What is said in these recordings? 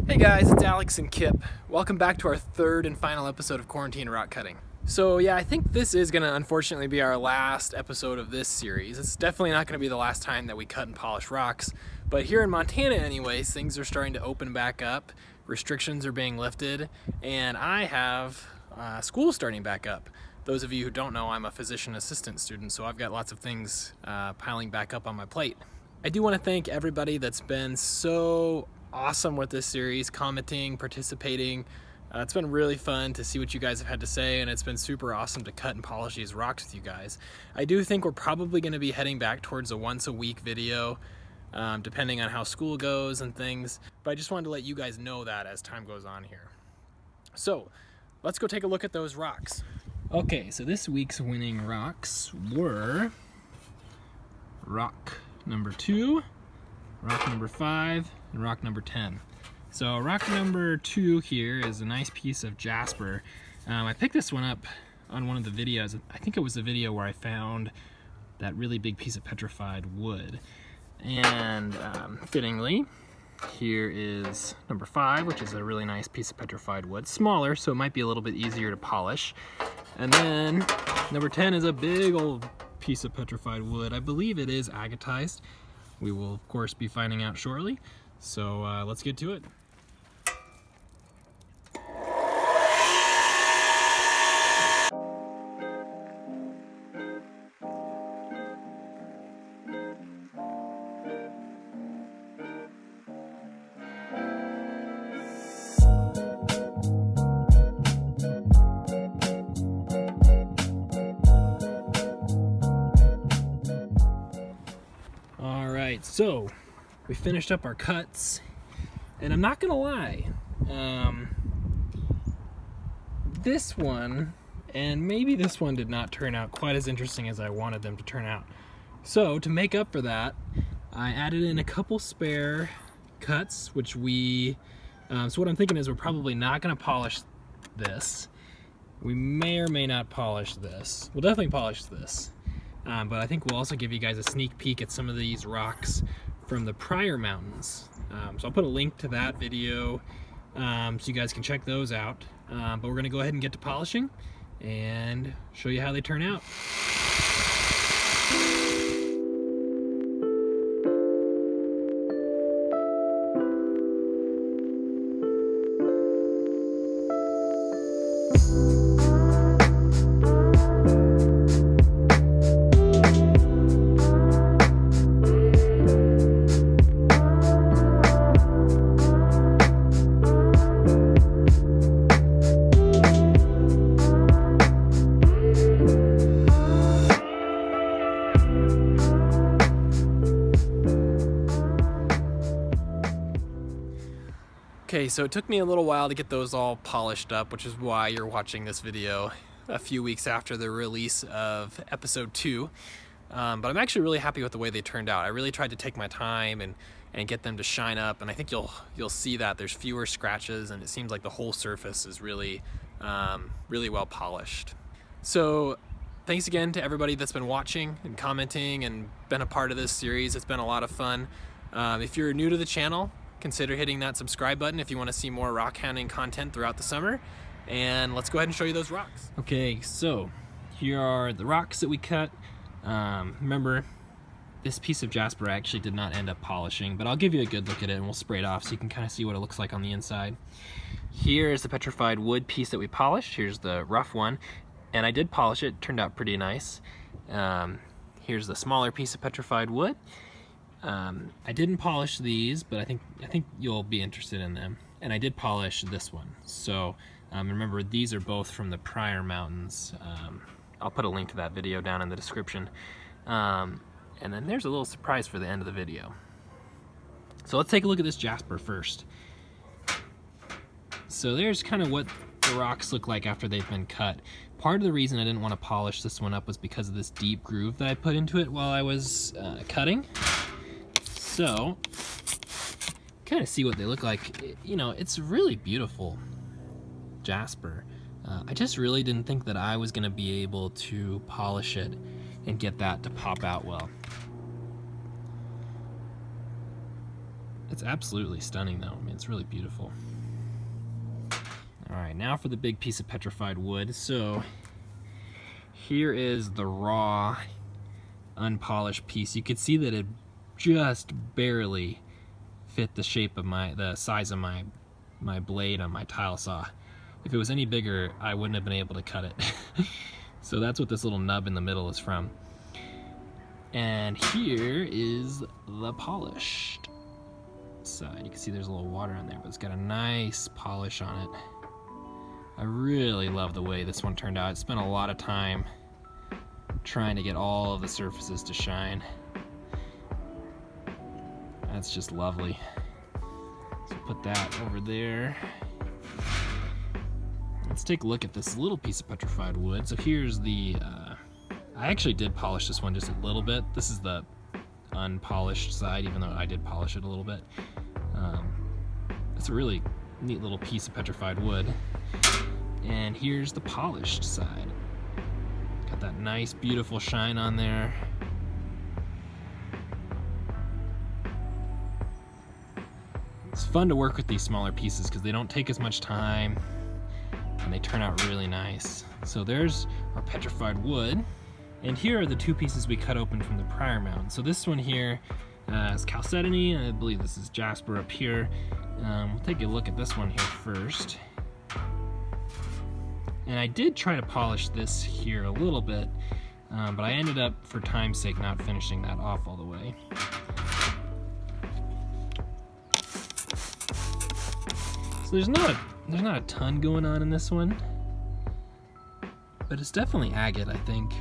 Hey guys, it's Alex and Kip. Welcome back to our third and final episode of Quarantine Rock Cutting. So yeah, I think this is going to unfortunately be our last episode of this series. It's definitely not going to be the last time that we cut and polish rocks, but here in Montana anyways, things are starting to open back up, restrictions are being lifted, and I have school starting back up. Those of you who don't know, I'm a physician assistant student, so I've got lots of things piling back up on my plate. I do want to thank everybody that's been so awesome with this series, commenting, participating. It's been really fun to see what you guys have had to say, and it's been super awesome to cut and polish these rocks with you guys. I do think we're probably going to be heading back towards a once-a-week video, depending on how school goes and things, but I just wanted to let you guys know that as time goes on here. So let's go take a look at those rocks. Okay, so this week's winning rocks were rock number 2, rock number 5, and rock number 10. So rock number 2 here is a nice piece of Jasper. I picked this one up on one of the videos. I think it was the video where I found that really big piece of petrified wood. And fittingly, here is number 5, which is a really nice piece of petrified wood. Smaller, so it might be a little bit easier to polish. And then number 10 is a big old piece of petrified wood. I believe it is agatized. We will, of course, be finding out shortly. So let's get to it. Alright, so we finished up our cuts, and I'm not gonna lie, this one and maybe this one did not turn out quite as interesting as I wanted them to turn out. So to make up for that, I added in a couple spare cuts, which so what I'm thinking is we're probably not gonna polish this. We may or may not polish this. We'll definitely polish this. But I think we'll also give you guys a sneak peek at some of these rocks from the prior mountains. So I'll put a link to that video so you guys can check those out. But we're gonna go ahead and get to polishing and show you how they turn out. Okay, so it took me a little while to get those all polished up, which is why you're watching this video a few weeks after the release of episode 2. But I'm actually really happy with the way they turned out. I really tried to take my time and get them to shine up, and I think you'll see that there's fewer scratches, and it seems like the whole surface is really really well polished. So thanks again to everybody that's been watching and commenting and been a part of this series. It's been a lot of fun. If you're new to the channel, consider hitting that subscribe button if you want to see more rock hounding content throughout the summer. And let's go ahead and show you those rocks. Okay, so here are the rocks that we cut. Remember, this piece of Jasper I actually did not end up polishing, but I'll give you a good look at it and we'll spray it off so you can kind of see what it looks like on the inside. Here's the petrified wood piece that we polished. Here's the rough one, and I did polish it. It turned out pretty nice. Here's the smaller piece of petrified wood. I didn't polish these, but I think you'll be interested in them. And I did polish this one. So remember, these are both from the prior mountains. I'll put a link to that video down in the description. And then there's a little surprise for the end of the video. So let's take a look at this Jasper first. So there's kind of what the rocks look like after they've been cut. Part of the reason I didn't want to polish this one up was because of this deep groove that I put into it while I was cutting. So, kind of see what they look like. You know, it's really beautiful Jasper. I just really didn't think that I was going to be able to polish it and get that to pop out well. It's absolutely stunning though. I mean, it's really beautiful. Alright, now for the big piece of petrified wood. So here is the raw, unpolished piece. You could see that it just barely fit the shape of the size of my blade on my tile saw. If it was any bigger, I wouldn't have been able to cut it. So that's what this little nub in the middle is from. And here is the polished side. You can see there's a little water on there, but it's got a nice polish on it. I really love the way this one turned out. I spent a lot of time trying to get all of the surfaces to shine. That's just lovely. So put that over there. Let's take a look at this little piece of petrified wood. So here's the, I actually did polish this one just a little bit. This is the unpolished side, even though I did polish it a little bit. It's a really neat little piece of petrified wood. And here's the polished side. Got that nice, beautiful shine on there. It's fun to work with these smaller pieces because they don't take as much time and they turn out really nice. So there's our petrified wood. And here are the two pieces we cut open from the prior mound. So this one here is chalcedony, and I believe this is Jasper up here. We'll take a look at this one here first. And I did try to polish this here a little bit, but I ended up, for time's sake, not finishing that off all the way. So there's not a ton going on in this one, but it's definitely agate, I think.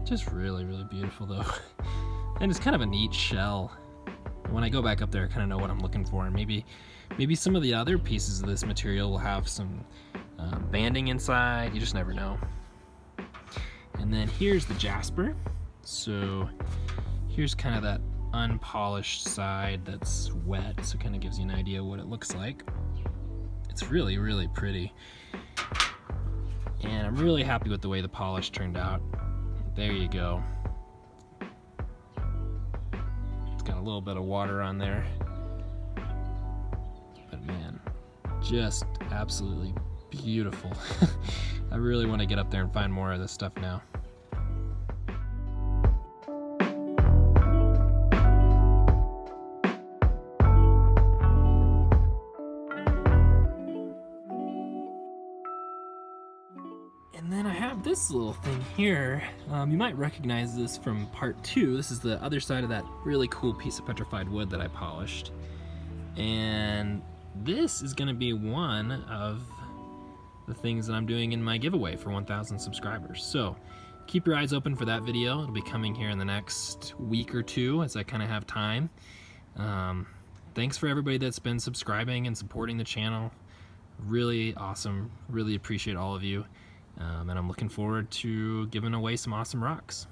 Just really, really beautiful though. And it's kind of a neat shell. When I go back up there, I kind of know what I'm looking for, and maybe some of the other pieces of this material will have some banding inside. You just never know. And then here's the Jasper. So here's kind of that unpolished side that's wet, so it kind of gives you an idea what it looks like. It's really, really pretty. And I'm really happy with the way the polish turned out. There you go. It's got a little bit of water on there. But man, just absolutely beautiful. I really want to get up there and find more of this stuff now. And then I have this little thing here. You might recognize this from part 2. This is the other side of that really cool piece of petrified wood that I polished. And this is gonna be one of the things that I'm doing in my giveaway for 1,000 subscribers. So keep your eyes open for that video. It'll be coming here in the next week or two as I kind of have time. Thanks for everybody that's been subscribing and supporting the channel. Really awesome, really appreciate all of you. And I'm looking forward to giving away some awesome rocks.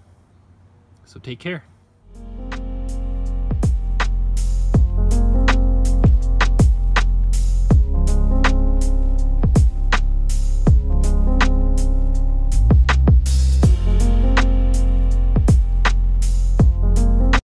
So take care.